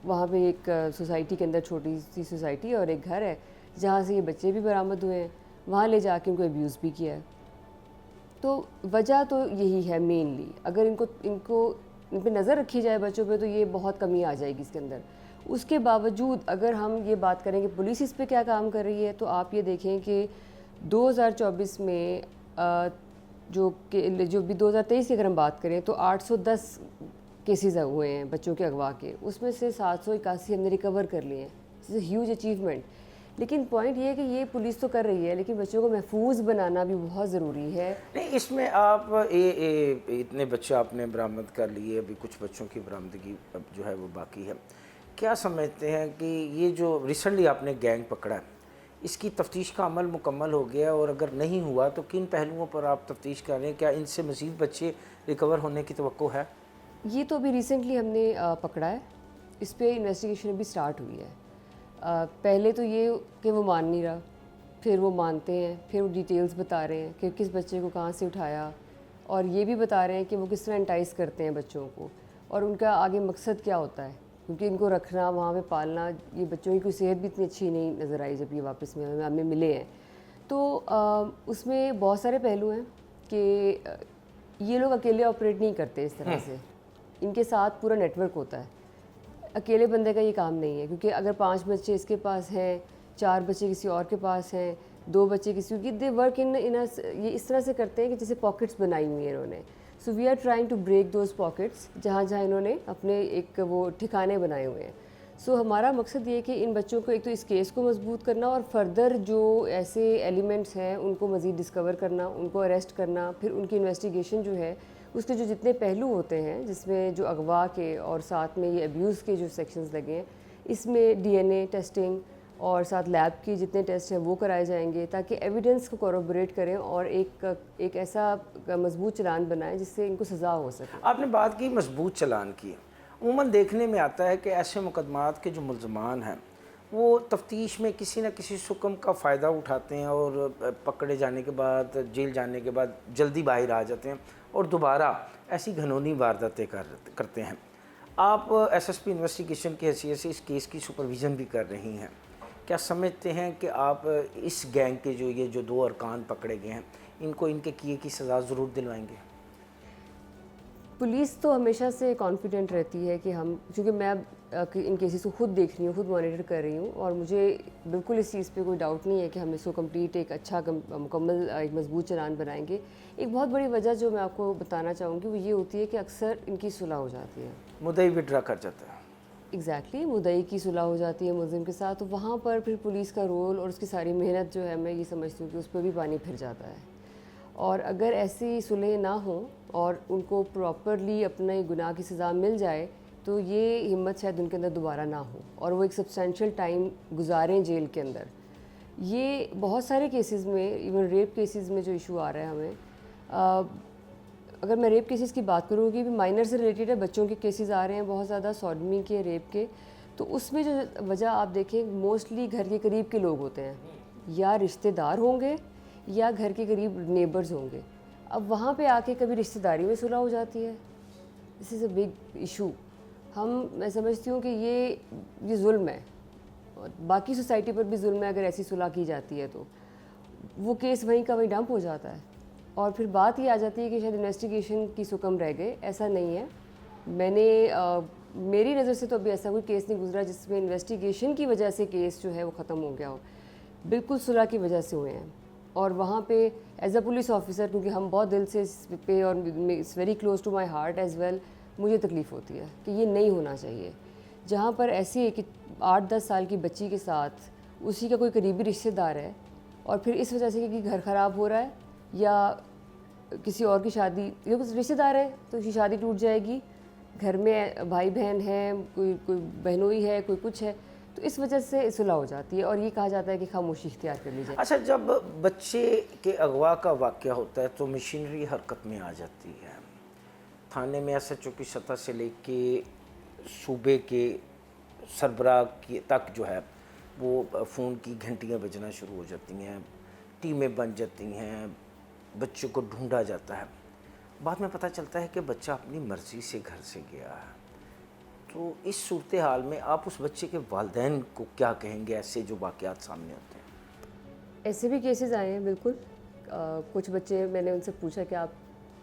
वहाँ पे एक सोसाइटी के अंदर, छोटी सी सोसाइटी, और एक घर है जहाँ से ये बच्चे भी बरामद हुए हैं। वहाँ ले जाके उनको अब्यूज़ भी किया है। तो वजह तो यही है मेनली। अगर इन पे नज़र रखी जाए बच्चों पे, तो ये बहुत कमी आ जाएगी इसके अंदर। उसके बावजूद अगर हम ये बात करें कि पुलिस इस पे क्या काम कर रही है, तो आप ये देखें कि 2024 में जो भी 2023 की अगर हम बात करें तो 810 केसेस हुए हैं बच्चों के अगवा के, उसमें से 781 हमने रिकवर कर लिए हैं। It's a huge achievement. लेकिन पॉइंट ये है कि ये पुलिस तो कर रही है, लेकिन बच्चों को महफूज बनाना भी बहुत ज़रूरी है। नहीं, इसमें आप इतने बच्चे आपने बरामद कर लिए, अभी कुछ बच्चों की बरामदगी अब जो है वो बाकी है। क्या समझते हैं कि ये जो रिसेंटली आपने गैंग पकड़ा है, इसकी तफ्तीश का अमल मुकम्मल हो गया, और अगर नहीं हुआ तो किन पहलुओं पर आप तफ्तीश कर रहे हैं? क्या इनसे मज़ीद बच्चे रिकवर होने की तवक्को है? ये तो अभी रिसेंटली हमने पकड़ा है, इस पे इन्वेस्टिगेशन अभी स्टार्ट हुई है। पहले तो ये कि वो मान नहीं रहा, फिर वो मानते हैं, फिर वो डिटेल्स बता रहे हैं कि किस बच्चे को कहाँ से उठाया, और ये भी बता रहे हैं कि वो किस तरह एंटाइस करते हैं बच्चों को और उनका आगे मकसद क्या होता है, क्योंकि इनको रखना, वहाँ पे पालना, ये बच्चों की कोई सेहत भी इतनी अच्छी नहीं नज़र आई जब ये वापस में हमें मिले हैं। तो उसमें बहुत सारे पहलू हैं कि ये लोग अकेले ऑपरेट नहीं करते इस तरह से, इनके साथ पूरा नेटवर्क होता है। अकेले बंदे का ये काम नहीं है, क्योंकि अगर 5 बच्चे इसके पास हैं, 4 बच्चे किसी और के पास हैं, 2 बच्चे किसी की, दे वर्क इन ये इस तरह से करते हैं कि जैसे पॉकेट्स बनाई हुई हैं इन्होंने। So we are trying to break those pockets जहाँ जहाँ इन्होंने अपने एक वो ठिकाने बनाए हुए हैं। सो हमारा मकसद ये है कि इन बच्चों को एक तो इस केस को मजबूत करना और फर्दर जो ऐसे एलिमेंट्स हैं उनको मज़ीद डिस्कवर करना, उनको अरेस्ट करना, फिर उनकी इन्वेस्टिगेशन जो है उसके जो जितने पहलू होते हैं, जिसमें जो अगवा के और साथ में ये अब्यूज़ के जो सेक्शंस लगे हैं, इसमें डीएनए टेस्टिंग और साथ लैब की जितने टेस्ट हैं वो कराए जाएंगे ताकि एविडेंस को कोरोबोरेट करें और एक ऐसा मजबूत चालान बनाएं जिससे इनको सज़ा हो सके। आपने बात की मजबूत चालान की। उमूमन देखने में आता है कि ऐसे मुकदमात के जो मुल्ज़मान हैं वो तफ्तीश में किसी न किसी सुकम का फ़ायदा उठाते हैं और पकड़े जाने के बाद, जेल जाने के बाद जल्दी बाहर आ जाते हैं और दोबारा ऐसी घनौनी वारदातें करते हैं। आप एसएसपी इन्वेस्टिगेशन की हैसियत से इस केस की सुपरविज़न भी कर रही हैं, क्या समझते हैं कि आप इस गैंग के जो 2 अरकान पकड़े गए हैं इनको इनके किए की सज़ा ज़रूर दिलवाएंगे? पुलिस तो हमेशा से कॉन्फिडेंट रहती है कि हम, क्योंकि मैं इन केसेस को खुद देख रही हूँ, खुद मॉनिटर कर रही हूँ, और मुझे बिल्कुल इस चीज़ पे कोई डाउट नहीं है कि हम इसको कंप्लीट एक अच्छा मुकम्मल एक मजबूत चालान बनाएंगे। एक बहुत बड़ी वजह जो मैं आपको बताना चाहूँगी वो ये होती है कि अक्सर इनकी सुलह हो जाती है, मुद्दई विड्रा कर जाता है। एग्जैक्टली मुद्दई की सुलह हो जाती है मुलजिम के साथ, तो वहाँ पर फिर पुलिस का रोल और उसकी सारी मेहनत जो है, मैं ये समझती हूँ कि उस पर भी पानी फिर जाता है। और अगर ऐसी सुलह ना हो और उनको प्रॉपरली अपने गुनाह की सज़ा मिल जाए तो ये हिम्मत शायद उनके अंदर दोबारा ना हो और वो एक सब्सटेंशियल टाइम गुजारें जेल के अंदर। ये बहुत सारे केसेस में, इवन रेप केसेस में जो इशू आ रहा है हमें, अगर मैं रेप केसेस की बात करूँगी, भी माइनर से रिलेटेड है, बच्चों के केसेस आ रहे हैं बहुत ज़्यादा, सॉडमी के, रेप के, तो उसमें जो वजह आप देखें मोस्टली घर के करीब के लोग होते हैं, या रिश्तेदार होंगे या घर के करीब नेबर्स होंगे। अब वहाँ पे आके कभी रिश्तेदारी में सुलह हो जाती है, this is a big issue. मैं समझती हूँ कि ये जुल्म है, बाकी सोसाइटी पर भी जुल्म है अगर ऐसी सुलह की जाती है, तो वो केस वहीं का वहीं डंप हो जाता है और फिर बात ये आ जाती है कि शायद इन्वेस्टिगेशन की सुकम रह गए। ऐसा नहीं है, मेरी नज़र से तो अभी ऐसा कोई केस नहीं गुजरा जिसमें इन्वेस्टिगेशन की वजह से केस जो है वो ख़त्म हो गया हो, बिल्कुल सुलह की वजह से हुए हैं। और वहाँ पे एज अ पुलिस ऑफिसर, क्योंकि हम बहुत दिल से इस पे, और it's very close to my heart as well, मुझे तकलीफ़ होती है कि ये नहीं होना चाहिए। जहाँ पर ऐसी है कि 8-10 साल की बच्ची के साथ उसी का कोई करीबी रिश्तेदार है और फिर इस वजह से कि घर ख़राब हो रहा है या किसी और की शादी, या कुछ रिश्तेदार है तो उसकी शादी टूट जाएगी, घर में भाई बहन है, कोई बहनोई है, कोई कुछ है, तो इस वजह से सुलह हो जाती है और ये कहा जाता है कि खामोशी इख्तियार कर ली जाए। अच्छा, जब बच्चे के अगवा का वाक़या होता है तो मशीनरी हरकत में आ जाती है। थाने में एसएचओ की सतह से लेके सूबे के सरबराह तक जो है वो फ़ोन की घंटियां बजना शुरू हो जाती हैं, टीमें बन जाती हैं, बच्चों को ढूंढा जाता है। बाद में पता चलता है कि बच्चा अपनी मर्ज़ी से घर से गया है। तो इस सूरत हाल में आप उस बच्चे के वालिदैन को क्या कहेंगे, ऐसे जो वाक़यात सामने होते हैं? ऐसे भी केसेस आए हैं बिल्कुल। कुछ बच्चे, मैंने उनसे पूछा कि आप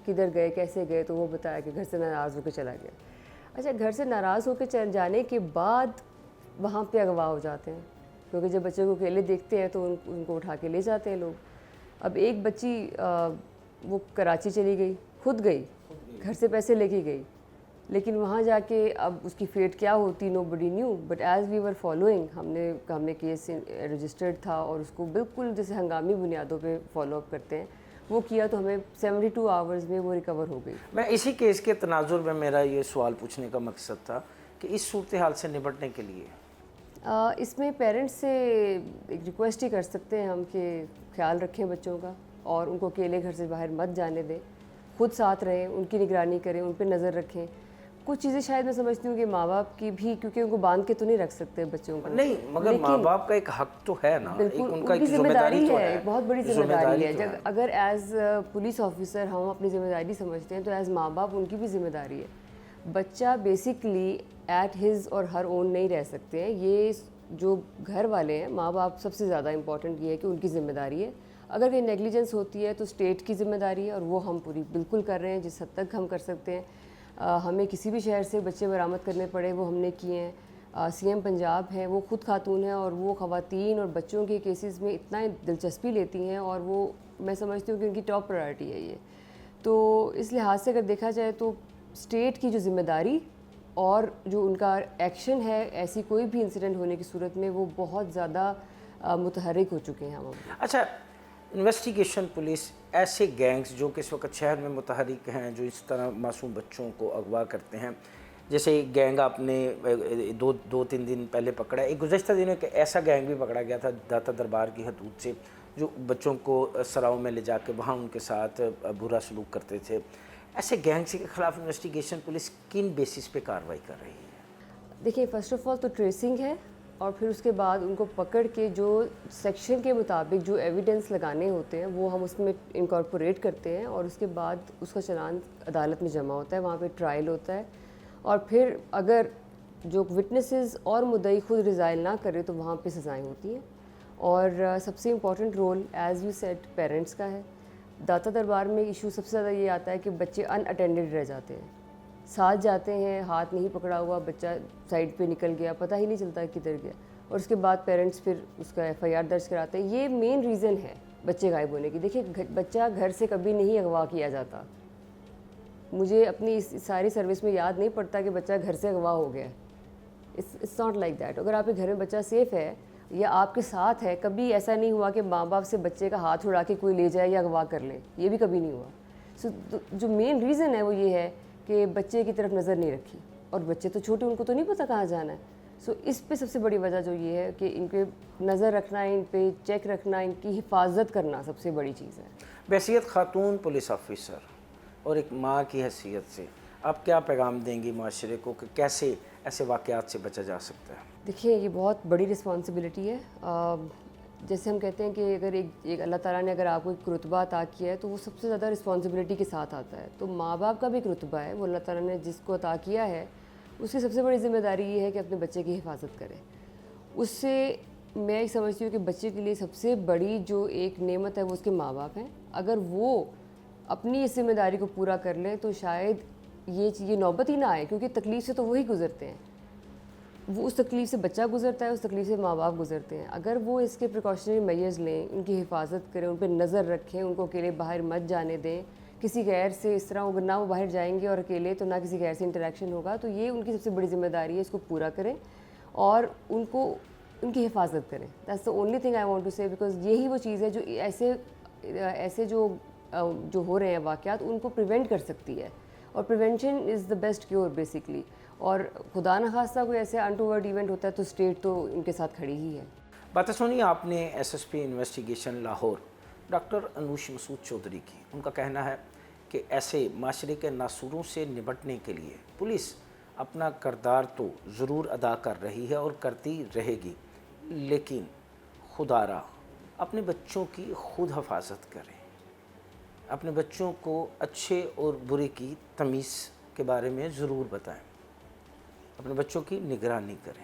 किधर गए, कैसे गए, तो वो बताया कि घर से नाराज़ होकर चला गया। अच्छा, घर से नाराज़ होकर जाने के बाद वहाँ पे अगवा हो जाते हैं, क्योंकि जब बच्चे को अकेले देखते हैं तो उनको उठा के ले जाते हैं लोग। अब एक बच्ची वो कराची चली गई, खुद गई, घर से पैसे लेके गई, लेकिन वहाँ जाके अब उसकी फेट क्या होती nobody knew, but as we were following, हमने केस रजिस्टर्ड था और उसको बिल्कुल जैसे हंगामी बुनियादों पे फॉलो अप करते हैं वो किया, तो हमें 72 आवर्स में वो रिकवर हो गई। मैं इसी केस के तनाजुर में मेरा ये सवाल पूछने का मकसद था कि इस सूरत हाल से निपटने के लिए इसमें पेरेंट्स से एक रिक्वेस्ट ही कर सकते हैं हम कि ख्याल रखें बच्चों का और उनको अकेले घर से बाहर मत जाने दें, खुद साथ रहें, उनकी निगरानी करें, उन पर नज़र रखें। कुछ चीज़ें शायद मैं समझती हूँ कि माँ बाप की भी, क्योंकि उनको बांध के तो नहीं रख सकते बच्चों को। नहीं, मगर माँ बाप का एक हक तो है ना, एक बिल्कुल उनका उनकी एक जिम्मेदारी तो है, एक बहुत बड़ी जिम्मेदारी है। तो जब अगर एज पुलिस ऑफिसर हम अपनी जिम्मेदारी समझते हैं तो एज माँ बाप उनकी भी जिम्मेदारी है। बच्चा बेसिकली एट हिज और हर ओन नहीं रह सकते हैं। ये जो घर वाले हैं, माँ बाप, सबसे ज़्यादा इम्पॉर्टेंट ये है कि उनकी ज़िम्मेदारी है। अगर कोई नेग्लिजेंस होती है तो स्टेट की ज़िम्मेदारी है, और वो हम पूरी बिल्कुल कर रहे हैं जिस हद तक हम कर सकते हैं। हमें किसी भी शहर से बच्चे बरामद करने पड़े वो हमने किए हैं। सीएम पंजाब हैं, वो खुद खातून हैं, और वो ख़वातीन और बच्चों के केसेस में इतना दिलचस्पी लेती हैं, और वो मैं समझती हूँ कि उनकी टॉप प्रायोरिटी है ये। तो इस लिहाज से अगर देखा जाए तो स्टेट की जो ज़िम्मेदारी और जो उनका एक्शन है, ऐसी कोई भी इंसिडेंट होने की सूरत में वो बहुत ज़्यादा मुतहर्रिक हो चुके हैं हम। अच्छा, इन्वेस्टिगेशन पुलिस ऐसे गैंग्स जो कि इस वक्त शहर में मुतहर्रिक हैं, जो इस तरह मासूम बच्चों को अगवा करते हैं, जैसे गैंग आपने दो तीन दिन पहले पकड़ा, एक गुज़श्ता दिनों एक ऐसा गैंग भी पकड़ा गया था दाता दरबार की हदूद से, जो बच्चों को सराओं में ले जाके वहाँ उनके साथ बुरा सलूक करते थे। ऐसे गैंग्स के खिलाफ इन्वेस्टिगेशन पुलिस किन बेसिस पे कार्रवाई कर रही है? देखिए, फ़र्स्ट ऑफ ऑल तो ट्रेसिंग है, और फिर उसके बाद उनको पकड़ के जो सेक्शन के मुताबिक जो एविडेंस लगाने होते हैं वो हम उसमें इनकॉर्पोरेट करते हैं, और उसके बाद उसका चालान अदालत में जमा होता है, वहाँ पे ट्रायल होता है, और फिर अगर जो विटनेसेस और मुद्दई खुद रिज़ाइल ना करे तो वहाँ पे सज़ाएँ होती हैं। और सबसे important role as you said parents का है। दाता दरबार में इशू सबसे ज़्यादा ये आता है कि बच्चे अनअटेंडेड रह जाते हैं, साथ जाते हैं, हाथ नहीं पकड़ा हुआ, बच्चा साइड पे निकल गया, पता ही नहीं चलता किधर गया, और उसके बाद पेरेंट्स फिर उसका FIR दर्ज कराते हैं। ये मेन रीज़न है बच्चे गायब होने की। देखिए, बच्चा घर से कभी नहीं अगवा किया जाता। मुझे अपनी इस सारी सर्विस में याद नहीं पड़ता कि बच्चा घर से अगवा हो गया। It's not like that. अगर आपके घर में बच्चा सेफ़ है या आपके साथ है, कभी ऐसा नहीं हुआ कि माँ बाप से बच्चे का हाथ उड़ा के कोई ले जाए या अगवा कर ले, ये भी कभी नहीं हुआ। सो जो मेन रीज़न है वो ये है कि बच्चे की तरफ नज़र नहीं रखी, और बच्चे तो छोटे, उनको तो नहीं पता कहाँ जाना है। सो इस पे सबसे बड़ी वजह जो ये है कि इन पे नज़र रखना, इन पे चेक रखना, इनकी हिफाजत करना सबसे बड़ी चीज़ है। बहैसियत खातून पुलिस ऑफिसर और एक माँ की हैसियत से आप क्या पैगाम देंगी माशरे को कि कैसे ऐसे वाक़यात से बचा जा सकता है? देखिए, ये बहुत बड़ी रिस्पॉन्सिबिलिटी है। जैसे हम कहते हैं कि अगर एक अल्लाह ताला ने अगर आपको एक रुतबा अता किया है तो वो सबसे ज़्यादा रिस्पॉन्सिबिलिटी के साथ आता है। तो माँ बाप का भी एक रुतबा है, वो अल्लाह ताला ने जिसको अता किया है उसकी सबसे बड़ी ज़िम्मेदारी ये है कि अपने बच्चे की हिफाजत करे। उससे मैं ये समझती हूँ कि बच्चे के लिए सबसे बड़ी जो एक नेमत है वो उसके माँ बाप हैं। अगर वो अपनी इस जिम्मेदारी को पूरा कर लें तो शायद ये नौबत ही ना आए, क्योंकि तकलीफ़ से तो वही गुज़रते हैं। वो उस तकलीफ़ से बच्चा गुज़रता है, उस तकलीफ़ से माँ बाप गुज़रते हैं। अगर वो इसके प्रिकॉशनरी मेजर्स लें, उनकी हिफाजत करें, उन पर नज़र रखें, उनको अकेले बाहर मत जाने दें, किसी गैर से इस तरह ना वो बाहर जाएंगे और अकेले तो ना किसी गैर से इंटरेक्शन होगा, तो ये उनकी सबसे बड़ी ज़िम्मेदारी है। इसको पूरा करें और उनको उनकी हिफाजत करें। That's the only thing I want to say, because यही वो चीज़ है जो ऐसे जो हो रहे हैं वाक़यात उनको प्रिवेंट कर सकती है, और prevention is the best cure basically. और खुदा न खास्ता कोई ऐसे अनटूवर्ड इवेंट होता है तो स्टेट तो इनके साथ खड़ी ही है। बातें सुनी आपने SSP investigation Lahore doctor Anoosh Masood Chaudhry की। उनका कहना है कि ऐसे माशरे के नासूरों से निपटने के लिए पुलिस अपना किरदार तो ज़रूर अदा कर रही है और करती रहेगी, लेकिन खुदारा अपने बच्चों की खुद हिफाजत करें, अपने बच्चों को अच्छे और बुरे की तमीज़ के बारे में ज़रूर बताएं, अपने बच्चों की निगरानी करें।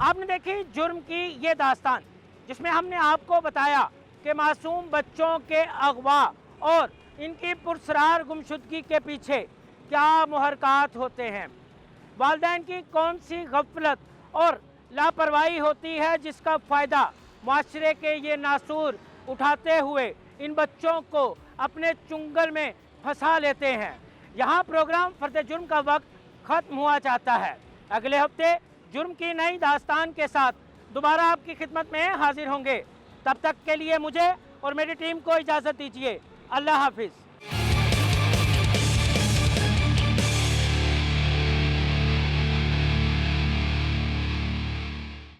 आपने देखी जुर्म की ये दास्तान, जिसमें हमने आपको बताया कि मासूम बच्चों के अगवा और इनकी पुरसरार गुमशुदगी के पीछे क्या मुहरकात होते हैं, वालिदैन की कौन सी गफलत और लापरवाही होती है जिसका फ़ायदा माशरे के ये नासूर उठाते हुए इन बच्चों को अपने चुंगल में फंसा लेते हैं। यहाँ प्रोग्राम फर्द जुर्म का वक्त ख़त्म हुआ चाहता है। अगले हफ्ते जुर्म की नई दास्तान के साथ दोबारा आपकी खिदमत में हाजिर होंगे। तब तक के लिए मुझे और मेरी टीम को इजाज़त दीजिए। अल्लाह हाफिज़।